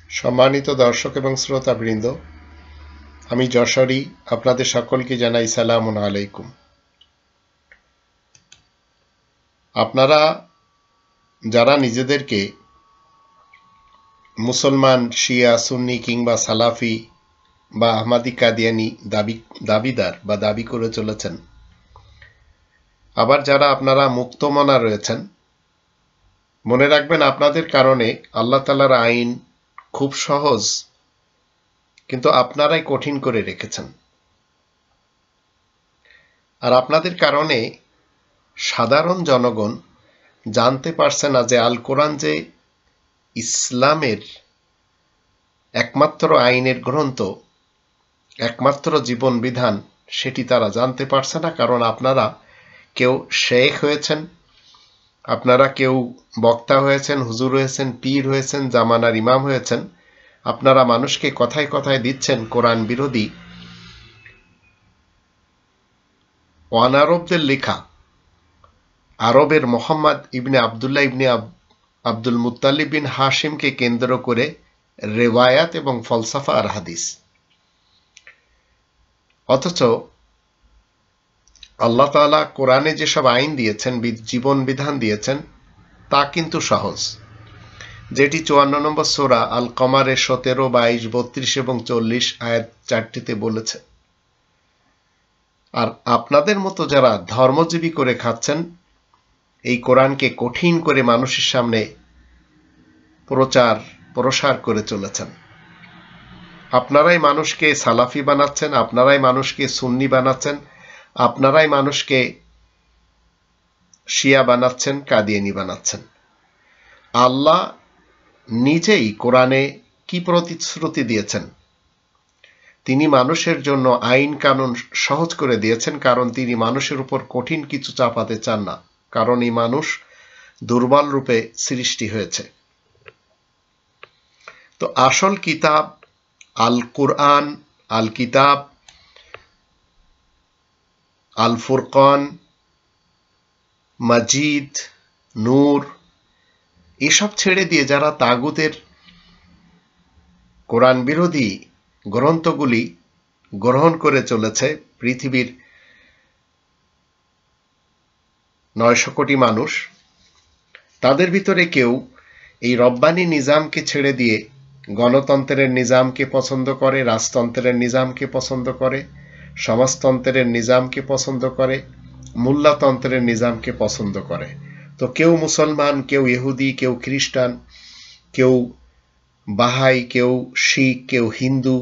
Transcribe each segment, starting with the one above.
সম্মানিত দর্শক এবং শ্রোতাবৃন্দ, আমি যশোরী আপনাদের সকলকে জানাই সালামুন আলাইকুম। আপনারা যারা নিজেদেরকে মুসলমান, শিয়া, সুন্নি কিংবা সালাফি বা আহমাদি কাদিয়ানি দাবিদার বা দাবি করে চলেছেন, আবার যারা আপনারা মুক্তমনা রয়েছেন, মনে রাখবেন আপনাদের কারণে আল্লাহ তাআলার আইন খুব সহজ, কিন্তু আপনারাই কঠিন করে রেখেছেন। আর আপনাদের কারণে সাধারণ জনগণ জানতে পারছে না যে আল কোরআন যে ইসলামের একমাত্র আইনের গ্রন্থ, একমাত্র জীবন বিধান, সেটি তারা জানতে পারছে না। কারণ আপনারা কেউ শেখ হয়েছেন, আপনারা কেউ বক্তা হয়েছেন, হুজুর হয়েছেন, পীর হয়েছেন, জামানার ইমাম হয়েছেন। আপনারা মানুষকে কথায় কথায় দিচ্ছেন কোরআন বিরোধী অনারবদের লেখা, আরবের মোহাম্মদ ইবনে আবদুল্লাহ ইবনে আব্দুল মুত্তালিব বিন হাশিমকে কেন্দ্র করে রেওয়ায়াত এবং ফলসাফা আর হাদিস। অথচ আল্লাহ তাআলা কোরআনে যেসব আইন দিয়েছেন, জীবন বিধান দিয়েছেন, তা কিন্তু সহজ। যেটি 54 নম্বর সূরা আল কমারের 17, 22, 32 এবং 40 আয়াত 4টিতে বলেছে। আর আপনাদের মতো যারা ধর্মজীবী করে খাচ্ছেন, এই কোরআনকে কঠিন করে মানুষের সামনে প্রসার করে চলেছেন। আপনারাই মানুষকে সালাফি বানাচ্ছেন, আপনারাই মানুষকে সুন্নি বানাচ্ছেন, আপনারাই মানুষকে শিয়া বানাচ্ছেন, কাদিয়ানি বানাচ্ছেন। আল্লাহ নিজেই কোরআনে কি প্রতিশ্রুতি দিয়েছেন? তিনি মানুষের জন্য আইন কানুন সহজ করে দিয়েছেন, কারণ তিনি মানুষের উপর কঠিন কিছু চাপাতে চান না। কারণ এই মানুষ দুর্বল রূপে সৃষ্টি হয়েছে। তো আসল কিতাব আল কুরআন, আল কিতাব, আল ফুরকান, মাজিদ, নূর, এসব ছেড়ে দিয়ে যারা তাগুতের কোরআন বিরোধী গ্রন্থগুলি গ্রহণ করে চলেছে, পৃথিবীর 900 কোটি মানুষ, তাদের ভিতরে কেউ এই রব্বানি নিজামকে ছেড়ে দিয়ে গণতন্ত্রের নিজামকে পছন্দ করে, রাজতন্ত্রের নিজামকে পছন্দ করে, সমাজতন্ত্রের নিজামকে পছন্দ করে, মোল্লাতন্ত্রের নিজামকে পছন্দ করে। তো কেউ মুসলমান, কেউ ইহুদি, কেউ খ্রিস্টান, কেউ বাহাই, কেউ শিখ, কেউ হিন্দু,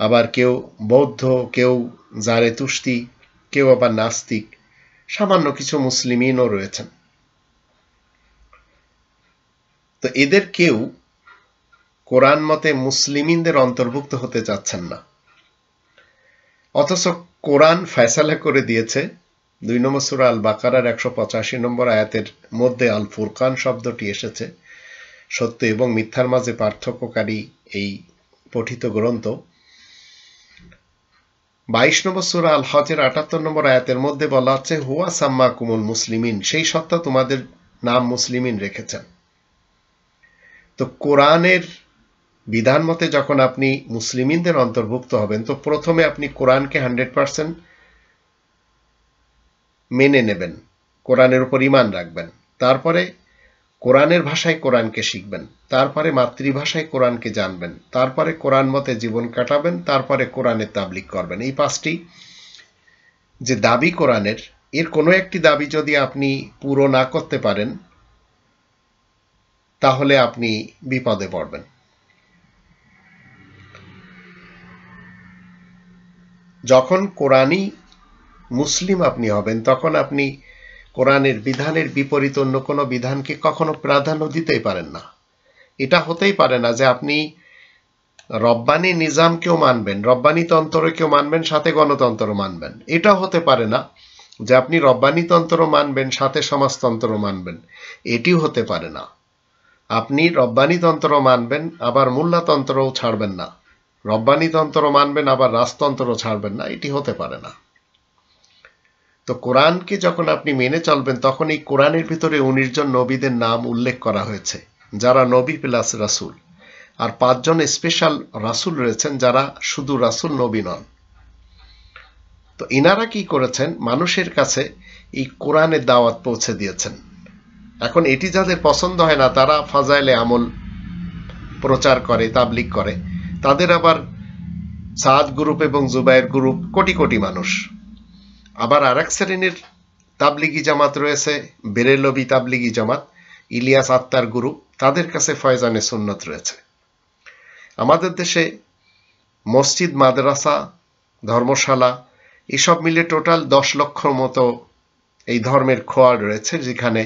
আবার কেউ বৌদ্ধ, কেউ জারেতুস্তি, কেউ আবার নাস্তিক, সামান্য কিছু মুসলিমিনও রয়েছেন। তো এদের কেউ কোরআন মতে মুসলিমিনদের অন্তর্ভুক্ত হতে চাচ্ছেন না। অথচ কোরআন ফয়সালা করে দিয়েছে 2 নম্বর সূরা আল বাকারার 185 নম্বর আয়াতের মধ্যে আল ফুরকান শব্দটি এসেছে। সত্য এবং মিথ্যার মাঝে পার্থক্যকারী এই পঠিত গ্রন্থ। 22 নম্বর সূরা আল হজের 78 নম্বর আয়াতের মধ্যে বলা আছে, হুয়া সাম্মাকুমুল মুসলিমিন, সেই সত্তা তোমাদের নাম মুসলিমিন রেখেছেন। তো কোরআনের বিধান মতে যখন আপনি মুসলিমিনদের অন্তর্ভুক্ত হবেন, তো প্রথমে আপনি কোরআনকে 100% মেনে নেবেন, কোরআনের উপর ঈমান রাখবেন, তারপরে কোরআনের ভাষায় কোরআনকে শিখবেন, তারপরে মাতৃভাষায় কোরআনকে জানবেন, তারপরে কোরআন মতে জীবন কাটাবেন, তারপরে কোরআনের তাবলীগ করবেন। এই 5টি যে দাবি কোরআনের, এর কোনো একটি দাবি যদি আপনি পুরো না করতে পারেন, তাহলে আপনি বিপদে পড়বেন। যখন কোরআনই মুসলিম আপনি হবেন, তখন আপনি কোরআনের বিধানের বিপরীত অন্য কোনো বিধানকে কখনো প্রাধান্য দিতেই পারেন না। এটা হতেই পারে না যে আপনি রব্বানি নিজামকেও মানবেন, রব্বানি তন্ত্রকেও মানবেন, সাথে গণতন্ত্র মানবেন। এটাও হতে পারে না যে আপনি রব্বানি তন্ত্র মানবেন, সাথে সমাজতন্ত্র মানবেন। এটিও হতে পারে না। আপনি রব্বানি তন্ত্র মানবেন, আবার মোল্লাতন্ত্রও ছাড়বেন না। রব্বানি তন্ত্র মানবেন, আবার রাজতন্ত্র ছাড়বেন না। এটি হতে পারে না। তো কোরআনকে যখন আপনি মেনে চলবেন, তখন এই কোরআনের ভিতরে 19 জন নবীদের নাম উল্লেখ করা হয়েছে, যারা নবী প্লাস রাসূল। আর 5 জন স্পেশাল রাসূল রয়েছেন যারা শুধু রাসূল, নবী নন। তো ইনারা কি করেছেন, মানুষের কাছে এই কোরআনের দাওয়াত পৌঁছে দিয়েছেন। এখন এটি যাদের পছন্দ হয় না, তারা ফাজাইলে আমল প্রচার করে, তাবলীগ করে। তাদের আবার সাদ গ্রুপ এবং জুবায়ের গ্রুপ, কোটি কোটি মানুষ। আবার আরেক শ্রেণীর তাবলীগী জামাত রয়েছে, বেরেলভী তাবলীগী জামাত, ইলিয়াস আত্মার গ্রুপ, তাদের কাছে ফয়জানে সুন্নত রয়েছে। আমাদের দেশে মসজিদ, মাদ্রাসা, ধর্মশালা এসব মিলে টোটাল 10 লক্ষর মতো এই ধর্মের খোয়ার রয়েছে, যেখানে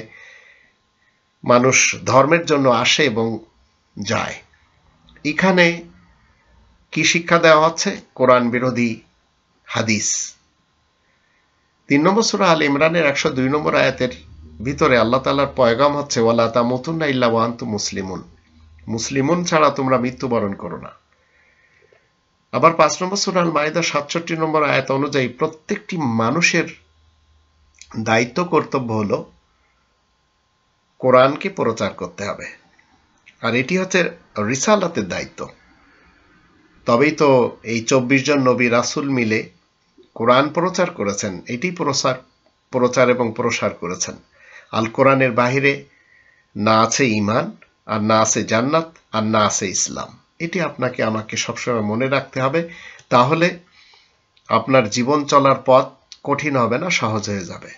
মানুষ ধর্মের জন্য আসে এবং যায়। এখানে কি শিক্ষা দেওয়া হচ্ছে? কোরআন বিরোধী হাদিস। 3 নম্বর সূরা আল ইমরানের 102 নম্বর আয়াতের ভিতরে আল্লাহ তাআলার পয়গাম হচ্ছে, ওয়ালা তামুতুন্না ইল্লা ওয়া আনতুম মুসলিমুন, মুসলিমুন ছাড়া তোমরা মৃত্যুবরণ করো না। আবার 5 নম্বর সূরা আল মাইদা 67 নম্বর আয়াত অনুযায়ী প্রত্যেকটি মানুষের দায়িত্ব, কর্তব্য হলো কোরআনকে প্রচার করতে হবে। আর এটি হচ্ছে রিসালাতের দায়িত্ব। তবেই তো এই 24 জন নবী রাসূল মিলে কোরআন প্রচার করেছেন, এটি প্রচার এবং প্রসার করেছেন। আল কোরআনের বাহিরে না আছে ঈমান, আর না আছে জান্নাত, আর না আছে ইসলাম। এটি আপনাকে আমাকে সবসময় মনে রাখতে হবে, তাহলে আপনার জীবন চলার পথ কঠিন হবে না, সহজ হয়ে যাবে।